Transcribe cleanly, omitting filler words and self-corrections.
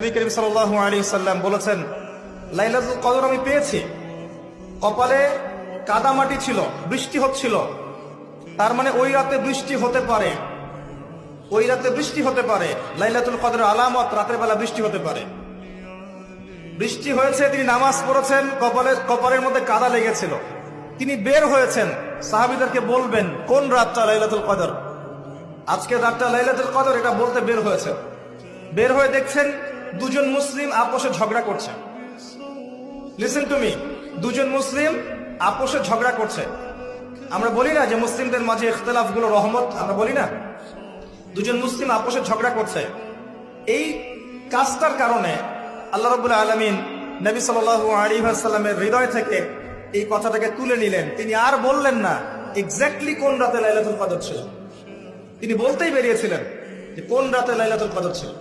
নবী করিম সাল্লাল্লাহু আলাইহি সাল্লাম বলেছেন, লাইলাতুল কদর আমি পেয়েছি, কপালে কাদামাটি ছিল, বৃষ্টি হচ্ছিল, তার মানে ওই রাতে বৃষ্টি হতে পারে, ওই রাতে বৃষ্টি হতে পারে। লাইলাতুল কদরের আলামত রাতের বেলা বৃষ্টি হতে পারে। বৃষ্টি হয়েছে, তিনি নামাজ পড়েছেন, কপালের মধ্যে কাদা লেগেছিল, তিনি বের হয়েছেন, সাহাবীদেরকে বলবেন কোন রাতটা লাইলাতুল কদর, আজকের রাতটা লাইলাতুল কদর, এটা বলতে বের হয়েছে। বের হয়ে দেখছেন দুজন মুসলিম আপোষে ঝগড়া করছে। লিসেন টু মি, দুজন মুসলিম আপোষে ঝগড়া করছে। আমরা বলি না যে মুসলিমদের মাঝে ইখতিলাফ গুলো রহমত, আমরা বলি না? দুজন মুসলিম আপোষে ঝগড়া করছে। এই কাজটার কারণে আল্লাহ রাব্বুল আলামিন নবী সাল্লাল্লাহু আলাইহি ওয়াসাল্লামের হৃদয় থেকে এই কথাটাকে তুলে নিলেন। তিনি আর বললেন না এক্স্যাক্টলি কোন রাতে লাইলাতুল কদর ছিল, তিনি বলতেই বেরিয়েছিলেন যে কোন রাতে লাইলাতুল কদর ছিল।